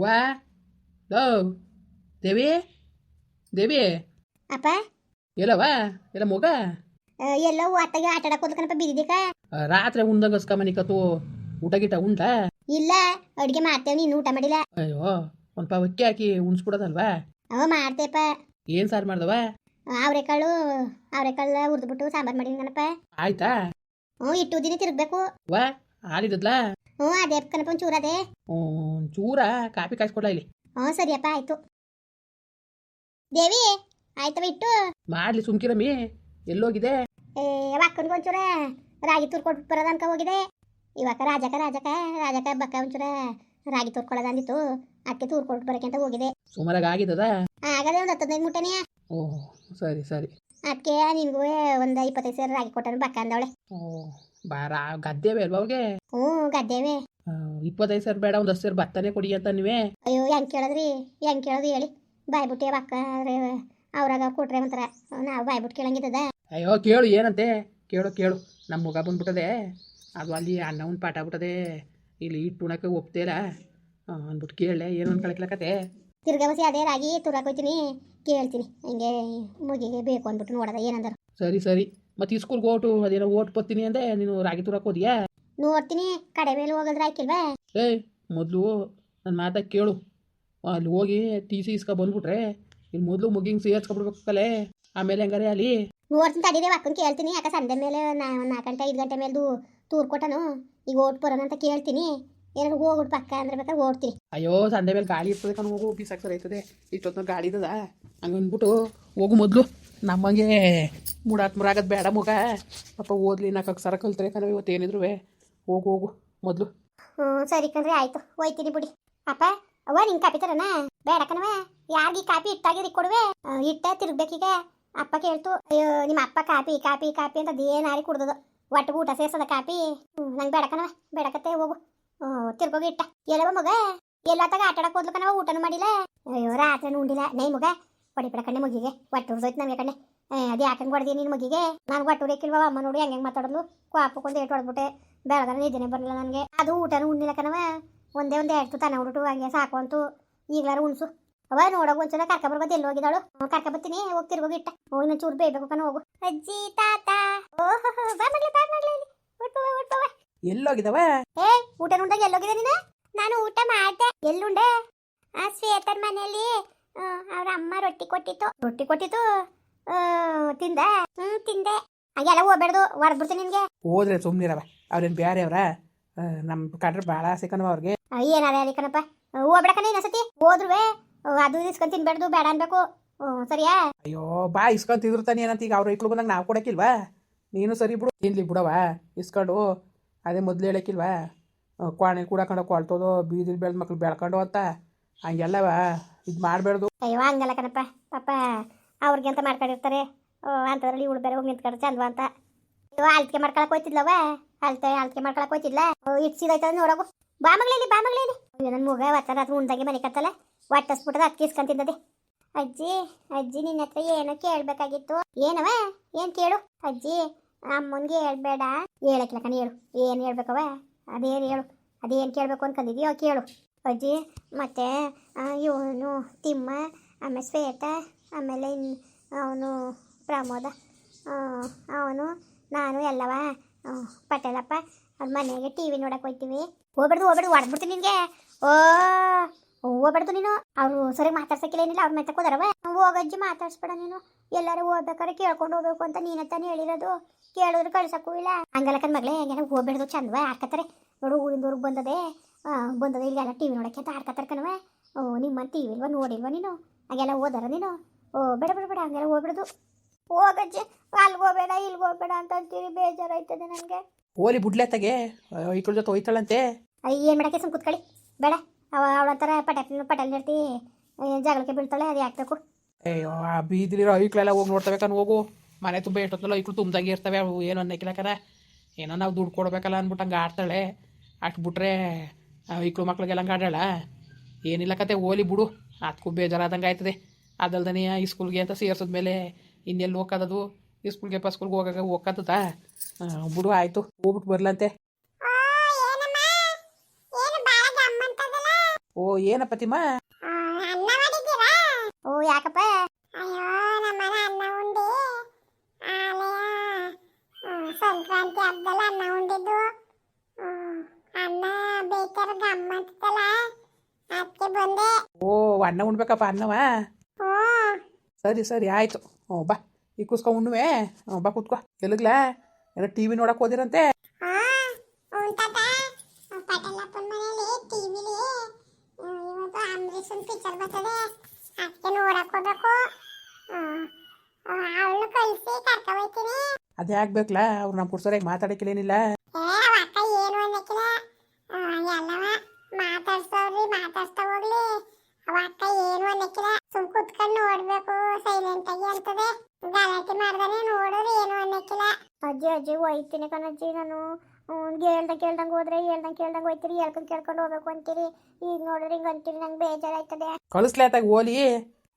ವಾ ಲೋ ದೇವಿ ದೇವಿ ಅಪ್ಪ ಎಲ್ಲವಾ ಎಲ್ಲ ಮಗ ಎಲ್ಲೋ ಅತ್ತಗೆ ಆಟ ಆಡಕ್ ಹೋದ್ಕನಪ್ಪ ಬಿದ್ದಿದ್ದೀಕ. ರಾತ್ರಿ ಉಂದಂಗಸ್ಕ ಮನಿಕತ್ತು ಊಟ ಗಿಟ ಉಂಟ ಇಲ್ಲ ಅಡ್ಗೆ ಮಾಡ್ತೇವೆ, ನೀನು ಊಟ ಮಾಡಿಲ್ಲ. ಅಯ್ಯೋ ಒಂದು ಪಾವ್ ಅಕ್ಕಿ ಹಾಕಿ ಉಣ್ಸ್ಬಿಡೋದಲ್ವಾ. ಅವ ಮಾಡ್ತೇಪ. ಏನು ಸಾರು ಮಾಡ್ದವ? ಅವರೆಕಾಳು ಹುರಿದ್ಬಿಟ್ಟು ಸಾಂಬಾರು ಮಾಡಿದನಪ್ಪ. ಆಯ್ತಾ? ಇಟ್ಟು ದಿನ ತಿರುಗಬೇಕು. ವಾ ಹಾಲಿದದ್ಲ? ಅದೇ ಕಣಪ್ಪ ಒಂಚೂರು ಅದೇ. ಚೂರ ಕಾಫಿ ಕಾಯಿಸ್ಕೊಡ್ಲಾ ಇಲ್ಲಿ. ಸರಿಯಪ್ಪ ಆಯ್ತು. ದೇವಿ ಆಯ್ತವ ಇಟ್ಟು ಮಾಡ್ಲಿ ಸುಮ್ಕಿರಮ್ಮಿ. ಎಲ್ಲೋಗಿದೆ? ಅಕ್ಕನ್ಗೆ ಒಂಚೂರ ರಾಗಿ ತುರ್ಕೊಟ್ಟು ಬರೋದ ಅನ್ಕ ಹೋಗಿದೆ. ಇವಾಗ ರಾಜಕ ಬಕ್ಕ ಒಂಚೂರ ರಾಗಿ ತುರ್ಕೊಳ್ಳೋದ ಅಂದಿತ್ತು, ಅದಕ್ಕೆ ತುರ್ಕೊಟ್ಟು ಬರಕ್ಕೆ ಅಂತ ಹೋಗಿದೆ. ಸುಮಾರಾಗ ಆಗಿದ್ದದ? ಆಗದೆ ಒಂದು 15 ಮುಟ್ಟನೆಯ. ಓಹ್ ಸರಿ ಸರಿ. ಅದಕ್ಕೆ ನಿನ್ಗೂ ಒಂದು 25 ಸೇರು ರಾಗಿ ಕೊಟ್ಟನು ಬಕ್ಕ ಅಂದವಳೆ. ಬಾರ ಗದ್ದೇವೆ ಅಲ್ವಾ ಅವ್ರಿಗೆ? ಗದ್ದೇವೆ. 25 ಸೇರು ಬೇಡ, ಒಂದು 10 ಸೇರು ಭತ್ತನೇ ಕೊಡಿ ಅಂತ ನೀವೇ. ಅಯ್ಯೋ ಹೆಂಗೆ ಕೇಳೋದು ಹೇಳಿ. ಬಾಯ್ಬಿಟ್ಟೆ ಬಕ್ಕ ಅವ್ರಾಗ ಕೊಟ್ರೆ ಒಂಥರ ನಾವು ಬಾಯ್ಬಿಟ್ಟು ಕೇಳಂಗಿದ್ದದ. ಅಯ್ಯೋ ಕೇಳು ಏನಂತೆ, ಕೇಳು ನಮ್ಮ ಮಗ ಬಂದ್ಬಿಟ್ಟದೆ. ಅದು ಅಲ್ಲಿ ಅನ್ನ ಒಂದು ಪಾಠ ಆಗ್ಬಿಟ್ಟದೆ, ಇಲ್ಲಿ ಇಟ್ಟು ಉಣಕ್ಕೆ ಒಪ್ತೇರ ಅಂದ್ಬಿಟ್ಟು ಕೇಳಲೆ ಏನು ಅನ್ಕೊಳಕ್ಲಕತೆ. ತಿರ್ಗವಸಿ ಅದೇ ರಾಗಿ ತುರಾಕ್ ಹೋಯ್ತೀನಿ, ಕೇಳ್ತೀನಿ ಹಿಂಗೆ ಮುಗಿಗೆ ಬೇಕು ಅಂದ್ಬಿಟ್ಟು ನೋಡೋದ ಏನಂದರು. ಸರಿ ಮತ್ತೆ ಸ್ಕೂಲ್ಗೆ ಅದೇನೋ ಓಟ್ ಬರ್ತೀನಿ ಅಂದೆ, ನೀನು ರಾಗಿ ತುರಾಕ್ ಹೋದ್ಯಾ? ನೋಡ್ತೀನಿ, ಕಡೆ ಮೇಲೆ ಹೋಗೋದ್ರ ಆಯ್ಕಿಲ್ವಾ? ಮೊದಲು ನನ್ನ ಮಾತಾಗ ಕೇಳು. ಅಲ್ಲಿ ಹೋಗಿ ಟಿ ಸಿ ಇಸ್ಕೊ ಬಂದ್ಬಿಟ್ರೆ ಇಲ್ಲಿ ಮೊದಲು ಮುಗಿಂಗ್ ಸೇರ್ಸ್ಕೊಬಿಡ್ಬೇಕಲ್ಲೇ, ಆಮೇಲೆ ಹೆಂಗಾರೆ ಅಲ್ಲಿ ನೋಡ್ತೀನಿ ತಡೀರಿ. ಅಕ್ಕನ ಕೇಳ್ತೀನಿ, ಯಾಕೆ ಸಂಡೆ ಮೇಲೆ 4 ಗಂಟೆ 5 ಗಂಟೆ ಮೇಲೆ ತೂರ್ ಕೊಟ್ಟನು, ಈಗ ಓಟ್ ಬರೋಣ ಅಂತ ಕೇಳ್ತೀನಿ. ಏನಾದ್ರು ಹೋಗ್ಬಿಟ್ಟು ಪಕ್ಕ ಅಂದ್ರೆ ಬೇಕಾದ್ರೆ ಓಡ್ತೀನಿ. ಅಯ್ಯೋ ಸಂಡೆ ಮೇಲೆ ಗಾಳಿ ಇರ್ತದೆ ಕಣ್, ಹೋಗು ಬೀಸಾಕ್ ಸರಿ ಆಯ್ತದೆ. ಇಷ್ಟೊತ್ತು ಗಾಳಿ ಇದ್ದದ ಹಂಗಂದ್ಬಿಟ್ಟು ಹೋಗು ಮೊದಲು. ನಮ್ಮಂಗೆ ಮುರಾಗದ್ ಬೇಡ ಮಗ, ಪಾಪ ಓದ್ಲಿ 4 ಅಕ್ಷರ ಕಲ್ತ್ರೆ ಕಣವ ಇವತ್ತೇನಿದ್ರು. ಹೋಗು ಮೊದಲು. ಸರಿ ಕಣ್ರಿ ಆಯ್ತು, ಹೋಯ್ತೀನಿ ಬಿಡಿ. ಅಪ್ಪ ಅವ್ವ ನಿಂಗೆ ಕಾಪಿ ತರನಾ? ಬೇಡ ಕಣವ, ಯಾರಿಗೆ ಕಾಪಿ ಇಟ್ಟಾಗಿ ಕೊಡುವೆ? ಇಟ್ಟ ತಿರ್ಗ್ಬೇಕೀಗ. ಅಪ್ಪ ಕೇಳ್ತು, ಅಯ್ಯೋ ನಿಮ್ಮ ಅಪ್ಪ ಕಾಪಿ ಅಂತ ಅದೇನಾರಿ ಕುಡ್ದದು, ಒಟ್ಟಿಗೆ ಊಟ ಸೇರ್ಸದ ಕಾಪಿ. ನಂಗೆ ಬೇಡ ಕಣವ, ಬೇಡಕತ್ತೆ ಹೋಗು. ತಿರ್ಗೋಗಿ ಇಟ್ಟ. ಎಲ್ಲವ ಮಗ ಎಲ್ಲತ್ತಾಗ ಆಟ ಆಡಕ್ ಹೋದ್ಲು ಕಣವ, ಊಟನೂ ಮಾಡಿಲ್ಲ. ಅಯ್ಯೋ ರಾತ್ರಿ ಉಂಡಿಲ್ಲ ನೈ ಮಗ. ಹೊಡಿಬಿಡ ಕಣ್ಣೆ ಮುಗಿಗೆ, ಒಟ್ಟು ಉರ್ದೋಯ್ತು ನಮಗೆ ಕಣ್ಣೆ. ಅದು ಯಾಕಂಗೆ ಹೊಡೆದಿ ನಿನ್ನ ಮುಗಿಗೆ? ನಾನು ಒಟ್ಟು ಉರಿಯಕ್ಕಿಲ್ವ? ಅಮ್ಮ ನೋಡಿ ಹೆಂಗೆ ಮಾತಾಡೋದು, ಕ್ವಾಪಕ್ಕೊಂದು ಏಟು ಹೊಡೆದ್ಬಿಟ್ಟೆ. ಬೆಳಗಾನ ನಿದ್ದೆನೆ ಬರಲಿಲ್ಲ ನನಗೆ. ಅದು ಊಟನೂ ಉಣ್ಣಿಲ್ಲ ಕಣವ, ಒಂದೇ ಎರಡು ತನ ಹುಡುಟು ಹಂಗೆ ಸಾಕು ಅಂತು. ಈಗಲಾರು ಉಣ್ಸು. ಅವ ನೋಡೋಕೆ ಒಂದ್ಸಲ ಕರ್ಕೊಬರ್ಬೋದು. ಎಲ್ಲಿ ಹೋಗಿದ್ದಾಳು? ಕರ್ಕೊಬತ್ತೀನಿ, ಹೋಗಿ ತಿರ್ಗೋಗಿ ಇಟ್ಟ. ಇನ್ನೊಂದು ಚೂರು ಬೇಯಬೇಕು ಕಣ, ಹೋಗು. ಅಜ್ಜಿ ತಾತ ಓಹೋ ಬಾ ಮಾಡ್ಲಿ ಎಲ್ಲೋಗಿದವ? ಊಟ ಉಂಡಾಗ ಎಲ್ಲೋಗಿದೆ ನೀನು? ನಾನು ಊಟ ಮಾಡ್ದೆ. ಎಲ್ಲುಂಡೆ? ಶ್ವೇತರ್ ಮನೆಯಲ್ಲಿ ಅವ್ರ ಅಮ್ಮ ರೊಟ್ಟಿ ಕೊಟ್ಟಿತ್ತು. ತಿಂದ? ತಿಂದೆ. ಹಂಗೆಲ್ಲ ಹೋಗ್ಬೇಡ್ದು, ಹೊಡೆದ್ಬಿಡ್ತೀನಿ ನಿನ್ಗೆ. ಹೋದ್ರೆ ಸುಮ್ನಿರವ, ಅವ್ರೇನು ಬೇರೆ ಅವ್ರ? ನಮ್ಮ ಕಡ್ರೆ ಭಾಳ ಆಸೆ ಕಣವ ಅವ್ರಿಗೆ. ಏನಾರ ಅಲ್ಲಿ ಕಣಪ್ಪ, ಹೋಗ್ಬೇಡಕನ ಇನ್ನೊಂದ್ಸತಿ ಹೋದ್ರುವೆ ಅದು ಇಸ್ಕೊಂಡ್ ತಿನ್ಬೇಡ್ದು, ಬೇಡ ಅನ್ಬೇಕು. ಸರಿಯಾ? ಅಯ್ಯೋ ಬಾ ಇಸ್ಕೊಂಡ್ ತಿಂದಿರ್ತಾನೆ ಏನಂತ. ಈಗ ಅವ್ರ ಐಕ್ಳು ಬಂದಾಗ ನಾವು ಕೊಡಕ್ಕಿಲ್ವಾ? ನೀನು ಸರಿ ಬಿಡು, ತಿನ್ಲಿ ಬಿಡವ ಇಸ್ಕೊಂಡು. ಅದೇ ಮೊದಲು ಹೇಳಕ್ಕಿಲ್ವಾ, ಕ್ವಾಣೆ ಕೂಡಕೊಂಡು ಕೊಳ್ತೋದು, ಬೀದಿಲ್ ಬೆಳೆದ ಮಕ್ಳು ಬೆಳ್ಕೊಂಡು ಅಂತ. ಹಂಗೆಲ್ಲವ ಇದು ಮಾಡಬೇಡ್ದು. ಅಯ್ಯೋ ಹಂಗಲ್ಲ ಕಣಪ್ಪ, ಪಾಪ ಅವ್ರಿಗೆ ಅಂತ ಮಾಡ್ಕೊಂಡಿರ್ತಾರೆ. ಅಂಥದ್ರಲ್ಲಿ ಇವಳು ಬೇರೆ ಹೋಗಿ ನಿಂತ್ಕೊಂಡು ಚಂದ್ವ ಅಂತ. ಅಯ್ಯೋ ಆಳ್ತಿಕೆ ಮಾಡ್ಕೊಳಕ್ ಹೋಯ್ತಿದ್ಲವ, ಆಳ್ತಿಕೆ ಮಾಡ್ಕೊಳಕ್ ಹೋಯ್ತಿದ್ಲ. ಇಟ್ಸಿದೈತದ ನೋಡೋಗು. ಬಾ ಮಗಳೇಲಿ ಅಯ್ಯೋ ನನ್ನ ಮಗ ಒತ್ತ ರಾತ್ರಿ ಉಂಡಾಗೆ ಮನೆ ಕತ್ತಲ್ಲ, ಒಟ್ಟಿಸ್ಬಿಟ್ಟದ ಅದಕ್ಕೆ ಇಸ್ಕೊಂತಿದ್ದದೆ. ಅಜ್ಜಿ ನಿನ್ನ ಹತ್ರ ಏನೋ ಕೇಳಬೇಕಾಗಿತ್ತು. ಏನವ? ಏನು ಕೇಳು ಅಜ್ಜಿ. ಅಮ್ಮನಿಗೆ ಹೇಳ್ಬೇಡ. ಹೇಳಕ್ಕಿಲ್ಲ ಕಣ, ಹೇಳು ಏನು ಹೇಳ್ಬೇಕವ? ಅದೇನು ಹೇಳು, ಅದೇನು ಕೇಳಬೇಕು ಅನ್ಕೊಂಡಿದ್ಯೋ ಕೇಳು ಅಜ್ಜಿ. ಮತ್ತೆ ಇವನು ತಿಮ್ಮ, ಆಮೇಲೆ ಶ್ವೇತ, ಆಮೇಲೆ ಅವನು ಪ್ರಮೋದ, ಅವನು ನಾನು ಎಲ್ಲವ ಪಟೇಲಪ್ಪ ಅವ್ರ ಮನೆಗೆ ಟಿ ವಿ ನೋಡಕ್ಕೆ ಹೋಗ್ತೀವಿ. ಹೋಗ್ಬೇಡ್ದು ಹೊಡೆದ್ಬಿಡ್ತೀನಿ ನಿನಗೆ. ಹೋಗ್ಬೇಡ್ದು ನೀನು. ಅವರು ಸರಿ ಮಾತಾಡ್ಸಕ್ಕಿಲ್ಲ, ಏನಿಲ್ಲ. ಅವ್ರ ಮೆತ್ತಕ್ಕೆ ಹೋದಾರವ. ಹೋಗಜ್ಜಿ ಮಾತಾಡ್ಸ್ಬೇಡ ನೀನು. ಎಲ್ಲರೂ ಹೋಗ್ಬೇಕಾದ್ರೆ ಕೇಳ್ಕೊಂಡು ಹೋಗ್ಬೇಕು ಅಂತ ನೀನತ್ತಾನೆ ಹೇಳಿರೋದು. ಕೇಳಿದ್ರೆ ಕಳ್ಸಕ್ಕೂ ಇಲ್ಲ. ಹಂಗಲ್ಲ ಕಣ್ ಮಗಳೇ, ಹಂಗೇನ ಹೋಗ್ಬೇಡ್ದು, ಚಂದವ ಆಡ್ಕತ್ತಾರೆ ನೋಡು. ಊರಿಂದವ್ರಿಗೆ ಬಂದದೆ ಇಲ್ಲೆಲ್ಲ ಟಿ ವಿ ನೋಡಕ್ಕೆ ಅಂತ ಆಡ್ಕತ್ತಾರೆ ಕಣವ. ನಿಮ್ಮನ್ನು ಟಿ ವಿ ಇಲ್ವ ನೋಡಿಲ್ವ ನೀನು? ಹಾಗೆಲ್ಲ ಓದಾರ ನೀನು? ಬೇಡ ಹಂಗೆಲ್ಲ ಹೋಗ್ಬಿಡೋದು. ಹೋಗಜ್ಜಿ, ಅಲ್ಲಿಗೆ ಹೋಗ್ಬೇಡ ಇಲ್ಲಿಗೆ ಹೋಗ್ಬೇಡ ಅಂತ ಅಂತೀವಿ, ಬೇಜಾರಾಯ್ತದೆ ನನಗೆ. ಹೋಲಿ ಬುಡ್ಲೆತ್ತಾಗೆ ಈಕ್ಳ ಜೊತೆ ಹೋಯ್ತಾಳಂತೆ. ಏನು ಮಾಡಕ್ಕೆ ಸುಮ್ ಕೂತ್ಕೊಳ್ಳಿ, ಬೇಡ. ಅವಳಂತರ ಪಟೇಲ್ ನಿರ್ತಿ ಜಗಳಕ್ಕೆ ಬೀಳ್ತಾಳೆ, ಅದು ಯಾಕಬೇಕು? ಅಯ್ಯೋ ಆ ಬೀದಿಲಿರೋ ಐಕ್ಳೆಲ್ಲ ಹೋಗಿ ನೋಡ್ತವೆ ಕಣ್, ಹೋಗು. ಮನೆ ತುಂಬ ಎಷ್ಟೊತ್ತಲ್ಲ ಐಕ್ಳು ತುಂಬ್ದಂಗೆ ಇರ್ತವೆ, ಅವು ಏನು ಅನ್ನಕ್ಕಿಲ್ಲಕರ. ಏನೋ ನಾವು ದುಡ್ಡು ಕೊಡ್ಬೇಕಲ್ಲ ಅಂದ್ಬಿಟ್ಟು ಹಂಗೆ ಆಡ್ತಾಳೆ. ಅಷ್ಟು ಬಿಟ್ರೆ ಐಕ್ಳು ಮಕ್ಳಿಗೆಲ್ಲ ಹಂಗೆ ಆಡಾಳ. ಏನಿಲ್ಲ ಕತೆ, ಹೋಲಿ ಬಿಡು. ಅದಕ್ಕೂ ಬೇಜಾರಾದಂಗೆ ಆಯ್ತದೆ. ಅದಲ್ದನೇ ಸ್ಕೂಲ್ಗೆ ಅಂತ ಸೇರ್ಸಿದ್ಮೇಲೆ ಇನ್ನೆಲ್ಲಿ ಹೋಗೋದದು? ಸ್ಕೂಲ್ಗೆ ಹೋಗೋದ ಬಿಡು. ಆಯಿತು, ಹೋಗ್ಬಿಟ್ಟು ಬರ್ಲಂತೆ. ಓ ಏನಪ್ಪ ತಿಮ್ಮ ಅನ್ನ ಮಾಡಿದ್ದೀರಾ? ಓ ಯಾಕಪ್ಪ? ಅಯ್ಯೋ ನಮ್ಮನೆ ಅನ್ನ ಉಂಡಿ ಸಂಕ್ರಾಂತಿ ಹಬ್ಬದಲ್ಲ ಅನ್ನ ಉಂಡಿದ್ದು. ಅನ್ನ ಬೇಕಾರ ಗಮ್ಮತ್ತಲ್ಲ ಅದಕ್ಕೆ ಬಂದೆ. ಓ ಅನ್ನ ಉಣ್ಬೇಕಪ್ಪ ಅನ್ನವ. ಸರಿ ಸರಿ ಆಯ್ತು. ಹ್ಞೂ ಬಾ ಈ ಕುಸ್ಕೊ ಉಣ್ಣುವೆ. ಬಾ ಕೂತ್ಕೋ. ಎಲ್ಲಿಗ್ಲಾ ಏನೋ ಟಿ ವಿ ನೋಡಕ್ ಹೋದಿರಂತೆ? ಪಟೇಲಪ್ಪನ ಮನೇಲಿ ಟಿವಿಲಿ ಇವತ್ತು ಅಂಬರೀಷನ್ ಪಿಕ್ಚರ್ ಬರ್ತದೆ, ಅದಕ್ಕೆ ನೋಡಕ್ ಹೋಗ್ಬೇಕು. ಅವಳು ಕಳಿಸಿ ಕರ್ಕ ಹೋಗ್ತೀನಿ. ಅದೇ ಆಗ್ಬೇಕಲ್ಲ, ಅವ್ರು ನಮ್ಮ ಪುಡ್ಸೋರಾಗ ಮಾತಾಡಕ್ಕಿಲ್ಲೇನಿಲ್ಲ. ಅಕ್ಕ ಏನು ಅನ್ನಕ್ಕಿಲ್ಲ, ಎಲ್ಲವ ಮಾತಾಡ್ಸೋರಿ ಮಾತಾಡ್ಸ್ತಾ ಹೋಗ್ಲಿ. ಅವ ಅಕ್ಕ ಏನು ಅನ್ನಕ್ಕಿಲ್ಲ, ಸುಮ್ ಕುತ್ಕೊಂಡು ನೋಡ್ಬೇಕು ಸೈಲೆಂಟ್ ಆಗಿ ಅಂತದೆ. ಗಲಾಟೆ ಮಾಡ್ದಾನೆ ನೋಡೋರು ಏನು ಅನ್ನಕ್ಕಿಲ್ಲ. ಅಜ್ಜಿ ಅಜ್ಜಿ ಹೋಯ್ತೀನಿ ಕಣಜ್ಜಿ ನಾನು. ಕೇಳ್ದಂಗೆ ಹೋದ್ರೆ ಕೇಳ್ದಂಗೆ ಹೋಯ್ತೀರಿ, ಕೇಳ್ಕೊಂಡು ಹೋಗ್ಬೇಕು ಅಂತೀರಿ. ಈಗ ನೋಡ್ರಿ ಹಿಂಗೆ ಅಂತೀರಿ, ನಂಗೆ ಬೇಜಾರಾಯ್ತದೆ. ಕಳಿಸ್ಲಾತಾಗ ಓಲಿ.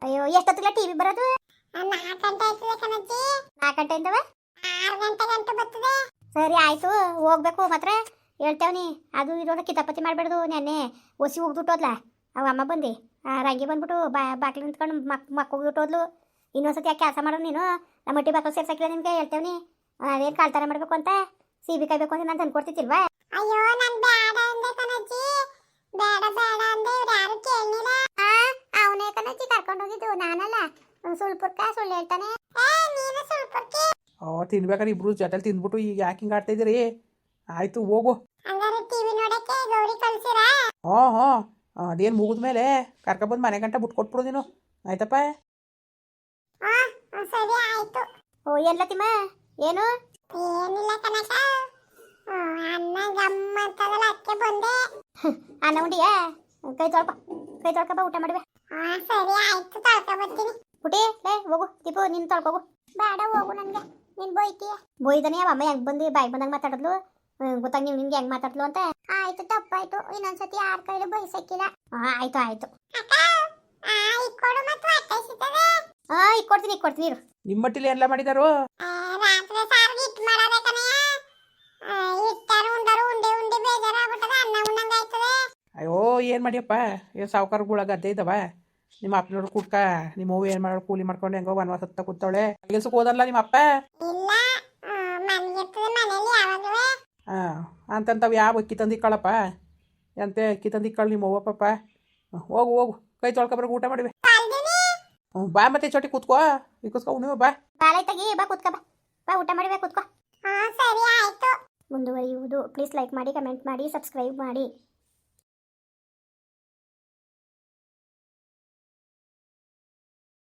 ಅಯ್ಯೋ ಎಷ್ಟೊತ್ತಿಗೆ ಟಿವಿ ಬರೋದು? 4 ಗಂಟೆ ಆಯ್ತದೆ ಕಣಜ್ಜಿ. 4 ಗಂಟೆ ಇಂದವ 6 ಗಂಟೆಗಂಟು ಬರ್ತದೆ. ಸರಿ ಆಯ್ತು ಹೋಗ್ಬೇಕು. ಮಾತ್ರ ಹೇಳ್ತೇವನಿ ಅದು ಇರೋದ ಕಿತಾಪತಿ ಮಾಡಬೇಡ್ದು. ನೆನ್ನೆ ಒಸಿ ಹೋಗ್ದುಟ್ಟೋದ್ಲ ಅವ ಅಮ್ಮ ಬಂದು ರಂಗಿ ಬಂದ್ಬಿಟ್ಟು ಬಾಕ್ಲಿ ನಿಂತ್ಕೊಂಡು ಮಕ್ಕ ಹೋಗ್ಬಿಟ್ಟೋದ್ಲು. ಇನ್ನೊಂದ್ಸತಿ ಯಾಕೆ ಕೆಲಸ ಮಾಡೋದು ನೀನು? ನಮ್ಮ ಮಟ್ಟಿ ಬಾಕಲು ಸೇರ್ಸಕ್ಕಿಲ್ಲ ನಿಮ್ಗೆ ಹೇಳ್ತೇವನಿ. ಅದೇನು ಕಾಳ್ತಾರ ಮಾಡಬೇಕು ಅಂತ ಸಿಬಿ ಕಾಯ್ಬೇಕು ಅಂತ ನಾನು ತಂದ್ಕೊಡ್ತಿಲ್ವಾ? ಅಯ್ಯೋ ನಾನು ಬೇಡ ಅಂದೆ ಕಣಜ್ಜಿ, ಬೇಡ ಬೇಡ ಅಂದೆ. ಇವ್ರು ಯಾರು ಕೇಳಲಿಲ್ಲ. ಅವನೇ ಕಣಜ್ಜಿ ಕರ್ಕೊಂಡು ಹೋಗಿದ್ದು, ನಾನಲ್ಲ. ಸುಳ್ಪುರ್ಕ ಸುಳ್ಳು ಹೇಳ್ತಾನೆ. ನೀನು ಸುಳ್ಪುರ್ಕಿ. ತಿನ್ಬೇಕಾದ್ರೆ ಇಬ್ರು ಜೊತೆಲಿ ತಿಂದ್ಬಿಟ್ಟು ಈಗ ಯಾಕೆ ಹಿಂಗೆ ಆಡ್ತಾ ಇದ್ದೀರಿ? ಆಯ್ತು ಹೋಗು. ಹಂಗಾರೆ ಟಿವಿ ನೋಡಕ್ಕೆ ಗೌರಿ ಕಳ್ಸಿರಾ? ಹ್ಞೂ ಅದೇನು ಮುಗಿದ್ಮೇಲೆ ಕರ್ಕೊಬಂದು ಮನೆ ಗಂಟ ಬಿಟ್ಕೊಟ್ಬಿಡು ನೀನು. ಆಯ್ತಪ್ಪ? ಸರಿ ಆಯ್ತು. ಓ ಎಲ್ಲ ತಿಮ್ಮ ಏನು? ಏನಿಲ್ಲ ಕನಕ, ಅನ್ನ ಗಮ್ಮತ್ತದಲ್ಲ ಅದಕ್ಕೆ ಬಂದೆ. ಅನ್ನ ಉಂಡಿಯಾ? ಕೈ ತೊಳ್ಕೊ ಊಟ ಮಾಡುವೆ. ಸರಿ ಆಯ್ತು ತೊಳ್ಕೊ ಬರ್ತೀನಿ. ಪುಟಿ ಲೇ ಹೋಗು. ದೀಪು ನೀನು ತೊಳ್ಕೋಗು. ಬೇಡ ಹೋಗು, ನನಗೆ ನೀನು ಬೋಯ್ತೀಯ. ಬೋಯ್ದಾನೆ ಅಮ್ಮ ಹೆಂಗೆ ಬಂದು ಬಾಯಿ ಬಂದಂಗೆ ಮಾತಾಡಿದ್ಲು. ಗೊತ್ತಾಗ ನೀವು ನಿಮ್ಗೆ ಹೆಂಗೆ ಮಾತಾಡ್ಲು ಅಂತ. ಆಯ್ತು ತಪ್ಪಾಯ್ತು, ಇನ್ನೊಂದ್ಸತಿ ಯಾರ ಕೈಲಿ ಬಯಸಕ್ಕಿಲ್ಲ. ಆಯ್ತು ಆಯ್ತು. ಇಕ್ಕೊಡ್ತೀನಿ ಇರು. ನಿಮ್ಮ ಮಟ್ಟಿಲಿ ಎಲ್ಲ ಮಾಡಿದಾರು? ರಾತ್ರಿ ಸಾರಿಗೆ ಇಟ್ಟು ಮಾಡಬೇಕನೇ. ಇಟ್ಟಾರು ಉಂಡರು ಉಂಡೆ ಬೇಜಾರಾಗ್ಬಿಟ್ಟದ, ಅನ್ನ ಉಣ್ಣಂಗೆ ಆಯ್ತದೆ. ಅಯ್ಯೋ ಏನು ಮಾಡಿಯಪ್ಪ, ಏನು ಸಾವುಕಾರಗಳ ಗದ್ದೆ ಇದ್ದಾವ? ನಿಮ್ಮ ಅಪ್ಪನವ್ರು ಕುಟ್ಕ ನಿಮ್ಮ ಅವ್ವ ಏನು ಮಾಡೋರು ಕೂಲಿ ಮಾಡ್ಕೊಂಡು ಹೆಂಗೋ ವನವಾಸ ಹತ್ತ ಕೂತವಳೆ. ಕೆಲ್ಸಕ್ಕೆ ಹೋದಲ್ಲ ನಿಮ್ಮ ಅಪ್ಪ? ಇಲ್ಲ, ಮನೇಲಿ ಯಾವಾಗಲೂ ಅಂತಂತವು ಯಾವ ಅಕ್ಕಿ ತಂದಿಕ್ಕಳಪ್ಪ? ಎಂತೆ ಅಕ್ಕಿ ತಂದಿಕ್ಕಳು ನಿಮ್ಮ ಅವ್ವ ಪಾಪ. ಹೋಗು ಕೈ ತೊಳ್ಕೊಬ್ರಿಗೆ ಊಟ ಮಾಡಿವೆ. ಬಾ ಮತ್ತೆ ಚೋಟಿ ಕೂತ್ಕೋ. ಈ ಕೂತ್ಕೊ ಉಣಿವ ಬಾ. ಬಾಲೈತಾಗಿ ಬಾ ಕೂತ್ಕೋ. ಬಾ ಊಟ ಮಾಡಿವೆ ಕೂತ್ಕೋ. ಸರಿ ಆಯ್ತು. ಮುಂದುವರಿಯುವುದು. ಪ್ಲೀಸ್ ಲೈಕ್ ಮಾಡಿ, ಕಮೆಂಟ್ ಮಾಡಿ, ಸಬ್ಸ್ಕ್ರೈಬ್ ಮಾಡಿ.